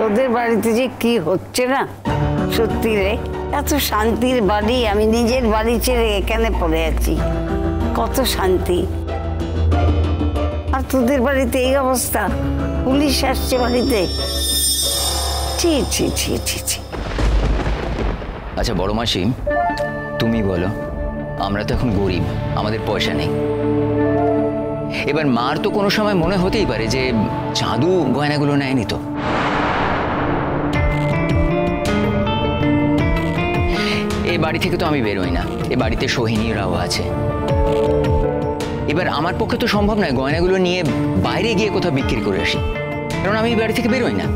তোদের বাড়িতে যে কি হচ্ছে না, সত্যি রে, এত শান্তির বাড়ি, আমি নিজের বাড়ি ছেড়ে এখানে পড়ে আছি, কত শান্তি। আর তোদের বাড়িতে এই অবস্থা, পুলিশ আসছে বাড়িতে। ছি ছি ছি ছি ছি। আচ্ছা বড় মাসি, তুমি বলো, আমরা তো এখন গরিব, আমাদের পয়সা নেই। এবার মার তো কোনো সময় মনে হতেই পারে যে চাঁদু গয়নাগুলো নেয়নি তো। এই বাড়ি থেকে তো আমি বেরোই না, এ বাড়িতে সোহিনীরাও আছে। এবার আমার পক্ষে তো সম্ভব নয় গয়নাগুলো নিয়ে বাইরে গিয়ে কোথাও বিক্রি করে আসি, কারণ আমি এই বাড়ি থেকে বেরোই না।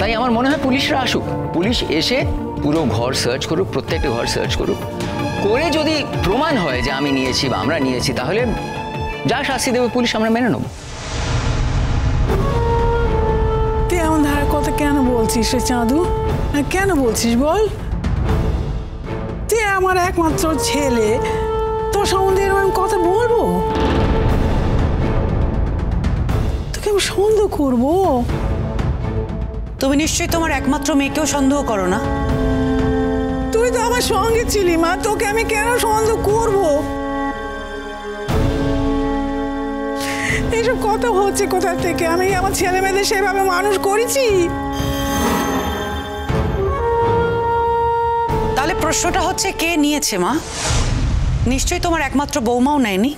তাই আমার মনে হয় পুলিশরা আসুক, পুলিশ এসে পুরো ঘর সার্চ করুক, প্রত্যেকটা ঘর সার্চ করুক, করে যদি প্রমাণ হয় যে আমি নিয়েছি বা আমরা নিয়েছি, তাহলে যা শাস্তি দেবে পুলিশ আমরা মেনে নেব। তুই এমন ধারা কথা কেন বলছিস রে চাঁদু? কেন বলছিস বল? তুই আমার একমাত্র ছেলে, তোর সম্বন্ধে এরকম কথা বলবো? তোকে আমি সন্দেহ করবো? তুমি নিশ্চয়ই তোমার একমাত্র মেয়েকেও সন্দেহ করো না? তুই তো আমার সঙ্গে ছিলি মা, তোকে আমি কেন সন্দেহ করবো? এইসব কথা হচ্ছে কোথা থেকে? আমি আমার ছেলে মেয়েদের সেভাবে মানুষ করেছি? তাহলে প্রশ্নটা হচ্ছে কে নিয়েছে মা? নিশ্চয়ই তোমার একমাত্র বৌমাও নেয়নি।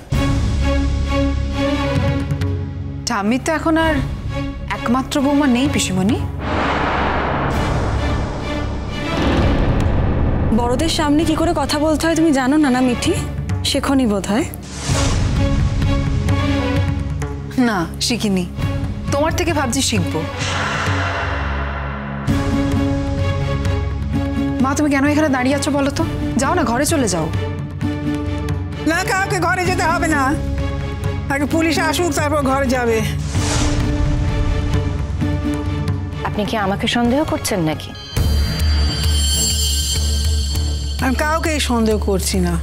আমি তো এখন আর একমাত্র বৌমা নেই পিসিমণি। বড়দের সামনে কি করে কথা বলতে হয় তুমি জানো না? না মিঠি, শেখনি বোধ হয়। না শিখিনি, তোমার থেকে ভাবছি শিখবো। মা তুমি কেন এখানে দাঁড়িয়ে আছো বলো তো? যাও না, ঘরে চলে যাও। না, কাউকে ঘরে যেতে হবে না, আগে পুলিশ আসুক তারপর ঘরে যাবে। আপনি কি আমাকে সন্দেহ করছেন নাকি? আমি কাউকেই সন্দেহ করছি না,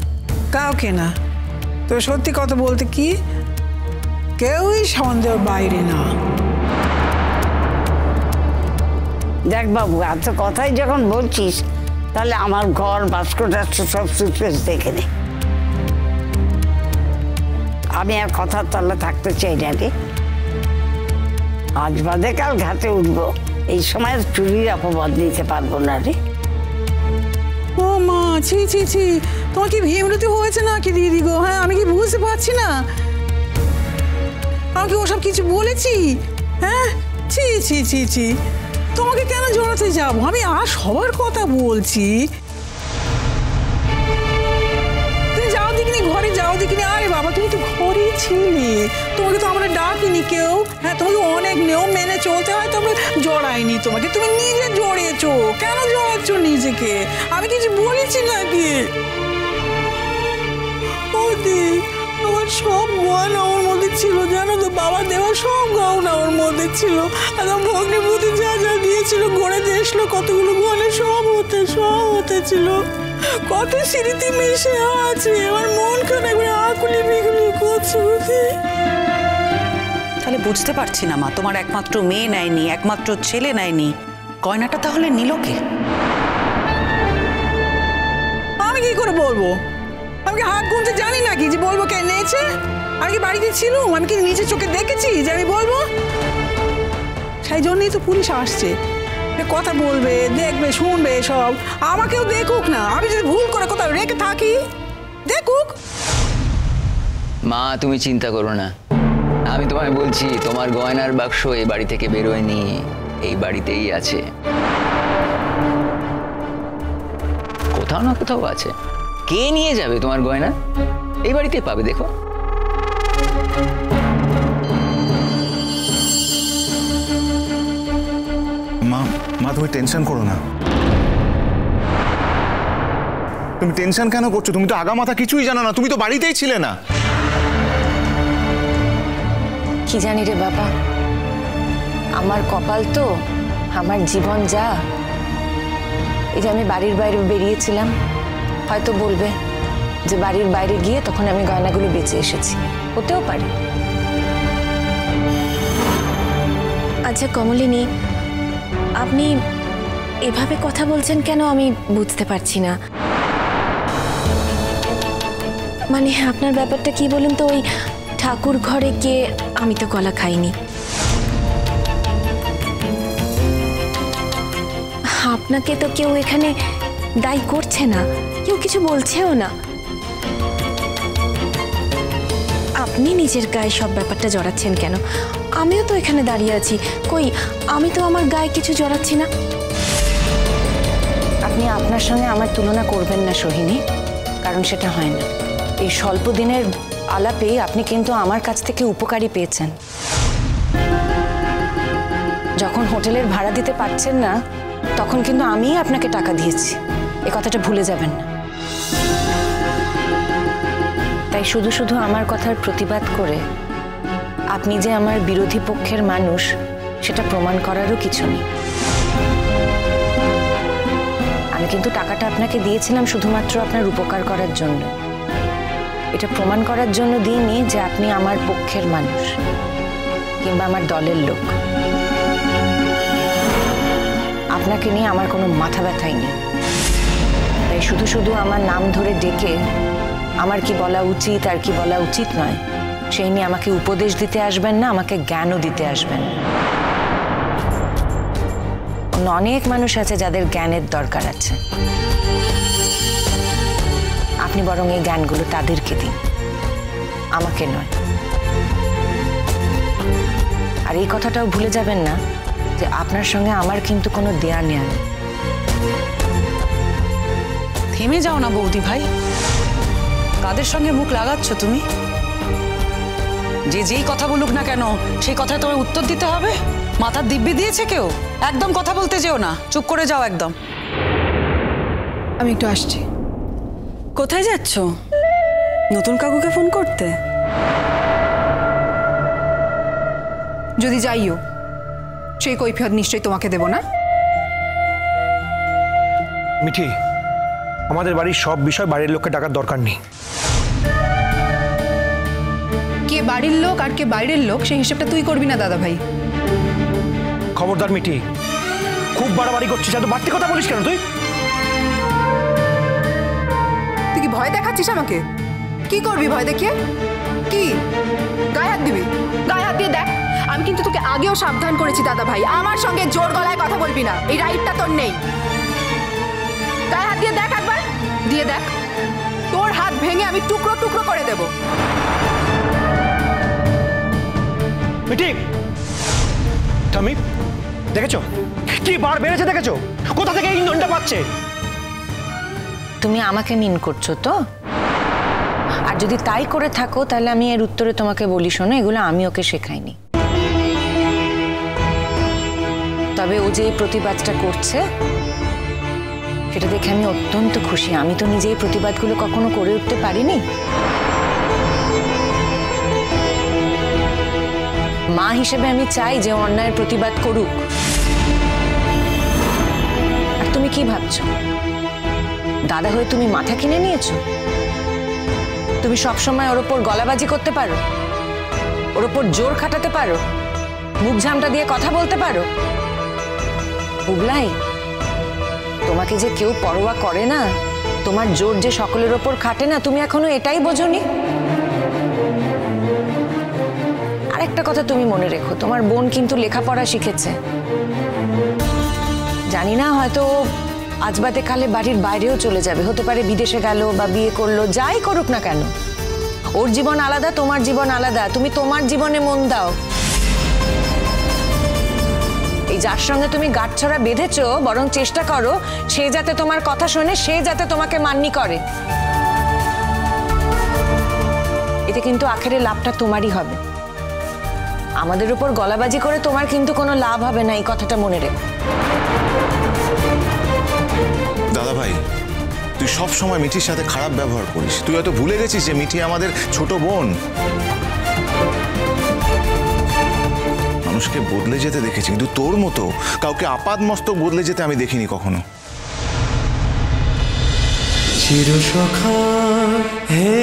কাউকে না। তো সত্যি কথা বলতে কি, কেউই সন্দেহের বাইরে না। দেখ বাবু, এত কথাই যখন বলছিস, তাহলে আমার ঘর বাস্কটা সব সুটকেস দেখে নে। আমি আর কথার তলা থাকতে চাই না রে। আজ বাদে কাল ঘাটে উঠবো, এই সময় চুরির অপবাদ নিতে পারবো না রে। ও মা, ছি ছি ছি, তোমার কি ভীমরতি হয়েছে নাকি দিদি গো? হ্যাঁ, আমি কি বুঝতে পারছি না? আমি কি ওসব কিছু বলেছি? হ্যাঁ, ছি ছি ছি ছি, তোমাকে কেন জড়াতে যাবো? আমি আর সবার কথা বলছি। তুমি যাও দেখিনি, ঘরে যাও দেখিনি। আরে বাবা, তুমি তো ঘরেই ছিলে, তোমাকে তো আমরা ডাকিনি কেউ। হ্যাঁ, তোমাকে অনেক নিয়ম মেনে চলতে হয়, তোমরা জড়াইনি তোমাকে, তুমি নিজে জড়িয়েছো। কেন জড়াচ্ছ নিজেকে? আমি কিছু বলেছি নাকি? আমার সব গয়না ওর মধ্যে ছিল, জানো তো, বাবা দেওয়া সব গয়না ওর মধ্যে ছিল। আর ভগ্নিপতি যা যা দিয়েছিল, গড়ে দেখলো কতগুলো গয়না, সব হতে ছিল। কত স্মৃতি মিশে আছে, আমার মন খান একবার আকুলি বিকুলি করছে বুঝি। তাহলে বুঝতে পারছি না মা, তোমার একমাত্র মেয়ে নেয়নি, একমাত্র ছেলে নেয়নি, গয়নাটা তাহলে নিল কে? আমি কি করে বলবো? আমি কি হাত গুনতে জানি নাকি যে বলবো কে নিয়েছে? আমি কি বাড়িতে ছিলুম? আমি কি নিজের চোখে দেখেছি যে আমি বলবো? সেই জন্যই তো পুলিশ আসছে, কথা বলবে, দেখবে, শুনবে সব। আমাকেও দেখুক না, আমি যদি ভুল করে কোথাও রেখে থাকি, দেখুক। মা তুমি চিন্তা করো না, আমি তোমায় বলছি তোমার গয়নার বাক্স এই বাড়ি থেকে বেরোয়নি, এই বাড়িতেই আছে, কোথাও না কোথাও আছে। কে নিয়ে যাবে তোমার গয়না? এই বাড়িতে পাবে, দেখো। মা, মা তুমি টেনশন করো না। তুমি টেনশন কেন করছো? তুমি তো আগামাথা কিছুই জানো না, তুমি তো বাড়িতেই ছিলে না। কি জানি রে বাবা, আমার কপাল তো, আমার জীবন যা। এই যে আমি বাড়ির বাইরে বেরিয়েছিলাম, হয়তো বলবে যে বাড়ির বাইরে গিয়ে তখন আমি গয়নাগুলো বেঁচে এসেছি, হতেও পারে। আচ্ছা কমলিনী, আপনি এভাবে কথা বলছেন কেন আমি বুঝতে পারছি না। মানে আপনার ব্যাপারটা কি বলেন তো? ওই ঠাকুর ঘরে গিয়ে আমি তো কলা খাইনি। আপনাকে তো কেউ এখানে দায়ী করছে না, কেউ কিছু বলছেও না। আপনি নিজের গায়ে সব ব্যাপারটা জড়াচ্ছেন কেন? আমিও তো এখানে দাঁড়িয়ে আছি, কই আমি তো আমার গায়ে কিছু জড়াচ্ছি না। আপনি আপনার সঙ্গে আমার তুলনা করবেন না সোহিনী, কারণ সেটা হয় না। এই স্বল্প দিনের আলাপে আপনি কিন্তু আমার কাছ থেকে উপকারই পেয়েছেন। যখন হোটেলের ভাড়া দিতে পারছেন না তখন কিন্তু আমিই আপনাকে টাকা দিয়েছি, এ কথাটা ভুলে যাবেন না। তাই শুধু শুধু আমার কথার প্রতিবাদ করে আপনি যে আমার বিরোধী পক্ষের মানুষ সেটা প্রমাণ করারও কিছু নেই। আমি কিন্তু টাকাটা আপনাকে দিয়েছিলাম শুধুমাত্র আপনার উপকার করার জন্য, এটা প্রমাণ করার জন্য দিইনি যে আপনি আমার পক্ষের মানুষ কিংবা আমার দলের লোক। আপনাকে নিয়ে আমার কোনো মাথা ব্যথাই নেই। তাই শুধু শুধু আমার নাম ধরে ডেকে আমার কি বলা উচিত আর কি বলা উচিত নয় সেই নিয়ে আমাকে উপদেশ দিতে আসবেন না, আমাকে জ্ঞানও দিতে আসবেন না। অনেক মানুষ আছে যাদের জ্ঞানের দরকার আছে, আপনি বরং এই জ্ঞানগুলো তাদেরকে দিন, আমাকে নয়। আর এই কথাটাও ভুলে যাবেন না যে আপনার সঙ্গে আমার কিন্তু কোনো দেয়া নেয়া নেই। থেমে যাও না বৌদি ভাই, কাদের সঙ্গে মুখ লাগাচ্ছ তুমি? যে যেই কথা বলুক না কেন সেই কথায় তোমায় উত্তর দিতে হবে? মাথার দিব্যি দিয়েছে কেউ? একদম কথা বলতে যেও না, চুপ করে যাও একদম। আমি একটু আসছি। কোথায় যাচ্ছ? নতুন কাকুকে ফোন করতে? যদি যাইও সেই কৈফিয়ত নিশ্চয়ই তোমাকে দেব না। মিঠি, আমাদের বাড়ির সব বিষয় বাড়ির লোককে ডাকার দরকার নেই। কে বাড়ির লোক আর কে বাইরের লোক সেই হিসেবটা তুই করবি না দাদা ভাই। খবরদার মিঠি, খুব বাড়াবাড়ি করছিস, এত বাড়তি কথা বলিস কেন তুই? তুই কি ভয় দেখাচ্ছিস আমাকে? কি করবি ভয় দেখিয়ে? কি গায়ে হাত দিবি? গায়ে হাত দিয়ে দেখ। আমি কিন্তু তোকে আগেও সাবধান করেছি দাদা ভাই, আমার সঙ্গে জোর গলায় কথা বলবি না, এই রাইটটা তোর নেই। গায়ে হাত দিয়ে দেখ একবার, দিয়ে দেখ, তোর হাত ভেঙে আমি টুকরো টুকরো করে দেব। মিঠি, থামি, দেখেছো কি বার বেড়েছে? দেখেছো কোথা থেকে ইন্ধনটা পাচ্ছে? তুমি আমাকে মিন করছো তো? আর যদি তাই করে থাকো তাহলে আমি এর উত্তরে তোমাকে বলি, শোনো, এগুলো আমি ওকে শেখাইনি। তবে ও যে এই প্রতিবাদটা করছে সেটা দেখে আমি অত্যন্ত খুশি। আমি তো নিজে এই প্রতিবাদগুলো কখনো করে উঠতে পারিনি। মা হিসেবে আমি চাই যে অন্যায়ের প্রতিবাদ করুক। আর তুমি কি ভাবছো দাদা হয়ে তুমি মাথা কিনে নিয়েছো? তুমি সবসময় ওর ওপর গলাবাজি করতে পারো, ওর ওপর জোর খাটাতে পারো, মুখ ঝামটা দিয়ে কথা বলতে পারো? বুবলাই, তোমাকে যে কেউ পরোয়া করে না, তোমার জোর যে সকলের ওপর খাটে না, তুমি এখনো এটাই বোঝোনি। আর একটা কথা তুমি মনে রেখো, তোমার বোন কিন্তু লেখাপড়া শিখেছে। জানি না, হয়তো আজ বাদে কালে বাড়ির বাইরেও চলে যাবে, হতে পারে বিদেশে গেল বা বিয়ে করলো, যাই করুক না কেন। ওর জীবন আলাদা, তোমার জীবন আলাদা। তুমি তোমার জীবনে মন দাও। এই যার সঙ্গে তুমি গাঁটছড়া বেঁধেছো, বরং চেষ্টা করো সে যাতে তোমার কথা শোনে, সে যাতে তোমাকে মান্যি করে। এতে কিন্তু আখেরে লাভটা তোমারই হবে। আমাদের উপর গলাবাজি করে তোমার কিন্তু কোনো লাভ হবে না, এই কথাটা মনে রেখো। দাদা ভাই, তুই সব সময় মিঠির সাথে খারাপ ব্যবহার করিস। তুই হয়তো ভুলে গেছিস যে মিঠি আমাদের ছোট বোন। মানুষকে বদলে যেতে দেখেছি, কিন্তু তোর মতো কাউকে আপাদমস্তক বদলে যেতে আমি দেখিনি কখনো। চিরসখা হে